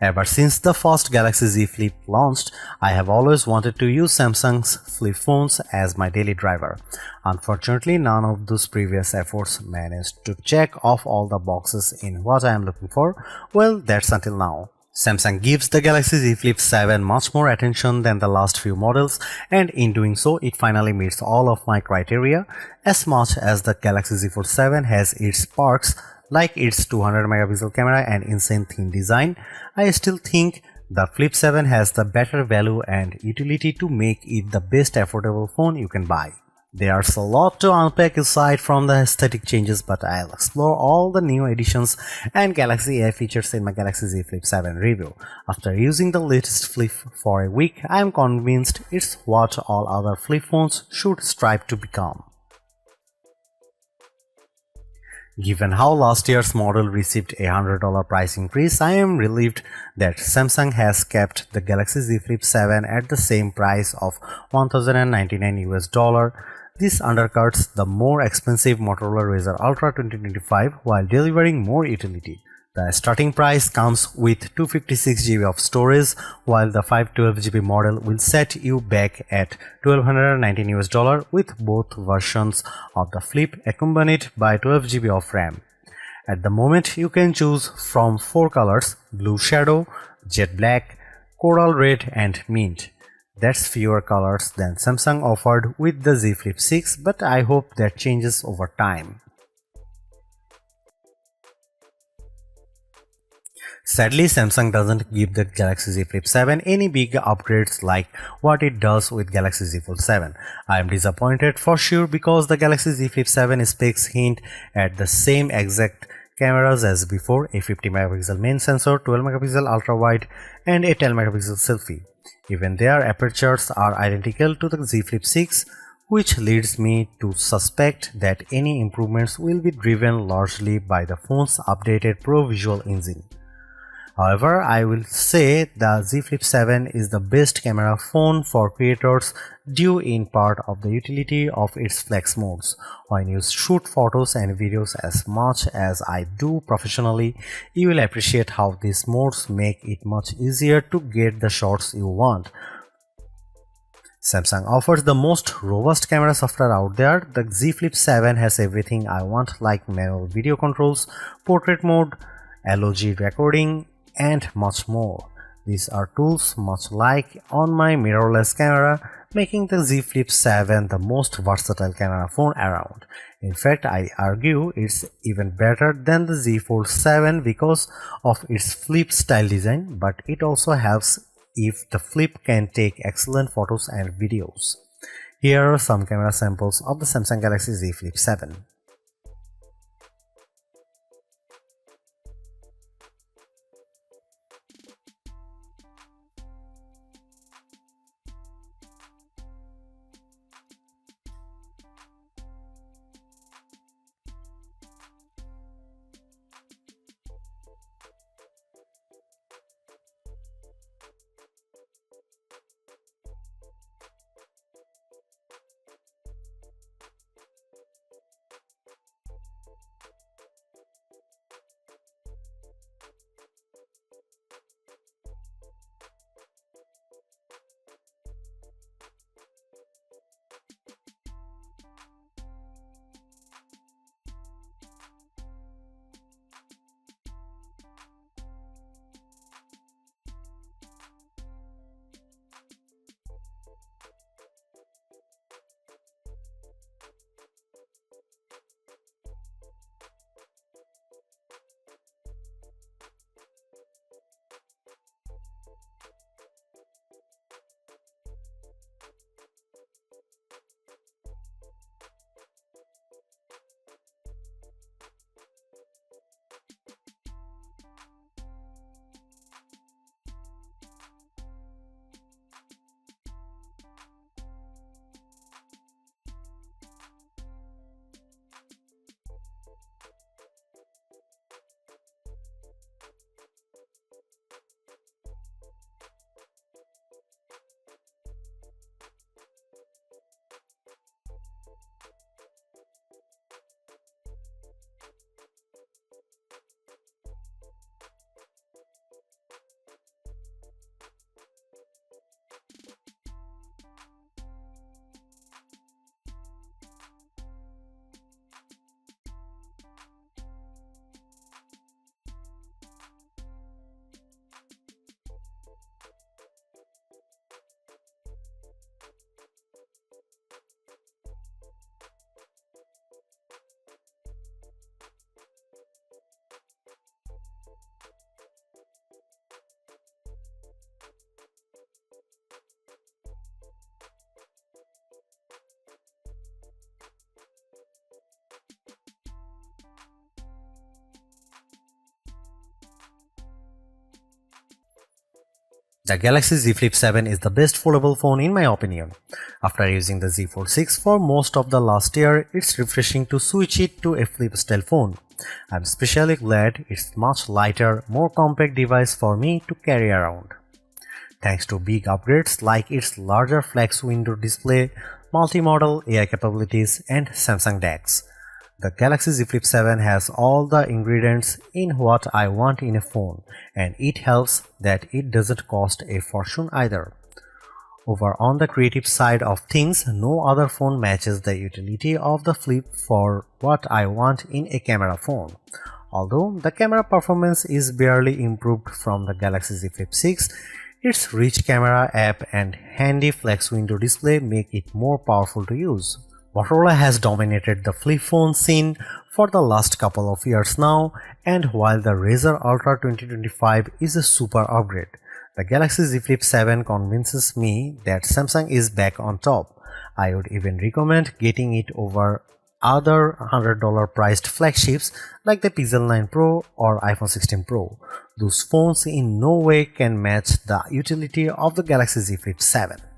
Ever since the first Galaxy Z Flip launched, I have always wanted to use Samsung's flip phones as my daily driver. Unfortunately, none of those previous efforts managed to check off all the boxes in what I am looking for. Well, that's until now. Samsung gives the Galaxy Z Flip 7 much more attention than the last few models, and in doing so, it finally meets all of my criteria. As much as the Galaxy Z Fold 7 has its perks, like its 200 megapixel camera and insane thin design, I still think the Flip 7 has the better value and utility to make it the best affordable phone you can buy. There's a lot to unpack aside from the aesthetic changes, but I'll explore all the new additions and Galaxy AI features in my Galaxy Z Flip 7 review. After using the latest Flip for a week, I am convinced it's what all other flip phones should strive to become. Given how last year's model received a $100 price increase, I am relieved that Samsung has kept the Galaxy Z Flip 7 at the same price of $1,099. This undercuts the more expensive Motorola Razr Ultra 2025 while delivering more utility. The starting price comes with 256 GB of storage, while the 512 GB model will set you back at $1,219 with both versions of the Flip accompanied by 12 GB of RAM. At the moment, you can choose from 4 colors: blue shadow, jet black, coral red and mint. That's fewer colors than Samsung offered with the Z Flip 6, but I hope that changes over time. Sadly, Samsung doesn't give the Galaxy Z Flip 7 any big upgrades like what it does with Galaxy Z Fold 7. I am disappointed for sure because the Galaxy Z Flip 7 specs hint at the same exact cameras as before: a 50 megapixel main sensor, 12 megapixel ultra wide and a 10 megapixel selfie. Even their apertures are identical to the Z Flip 6, which leads me to suspect that any improvements will be driven largely by the phone's updated Pro Visual engine. However, I will say the Z Flip 7 is the best camera phone for creators due in part of the utility of its flex modes. When you shoot photos and videos as much as I do professionally, you will appreciate how these modes make it much easier to get the shots you want. Samsung offers the most robust camera software out there. The Z Flip 7 has everything I want, like manual video controls, portrait mode, LOG recording, and much more. These are tools much like on my mirrorless camera, making the Z Flip 7 the most versatile camera phone around. In fact, I argue it's even better than the Z Fold 7 because of its flip style design, but it also helps if the Flip can take excellent photos and videos. Here are some camera samples of the Samsung Galaxy Z Flip 7. The Galaxy Z Flip 7 is the best foldable phone in my opinion. After using the Z Fold 6 for most of the last year, it's refreshing to switch it to a flip style phone. I'm especially glad it's much lighter, more compact device for me to carry around. Thanks to big upgrades like its larger flex window display, multi-modal AI capabilities, and Samsung DeX, the Galaxy Z Flip 7 has all the ingredients in what I want in a phone, and it helps that it doesn't cost a fortune either. Over on the creative side of things, no other phone matches the utility of the Flip for what I want in a camera phone. Although the camera performance is barely improved from the Galaxy Z Flip 6, its rich camera app and handy flex window display make it more powerful to use. Motorola has dominated the flip phone scene for the last couple of years now, and while the Razr Ultra 2025 is a super upgrade, the Galaxy Z Flip 7 convinces me that Samsung is back on top. I would even recommend getting it over other $100 priced flagships like the Pixel 9 Pro or iPhone 16 Pro. Those phones in no way can match the utility of the Galaxy Z Flip 7.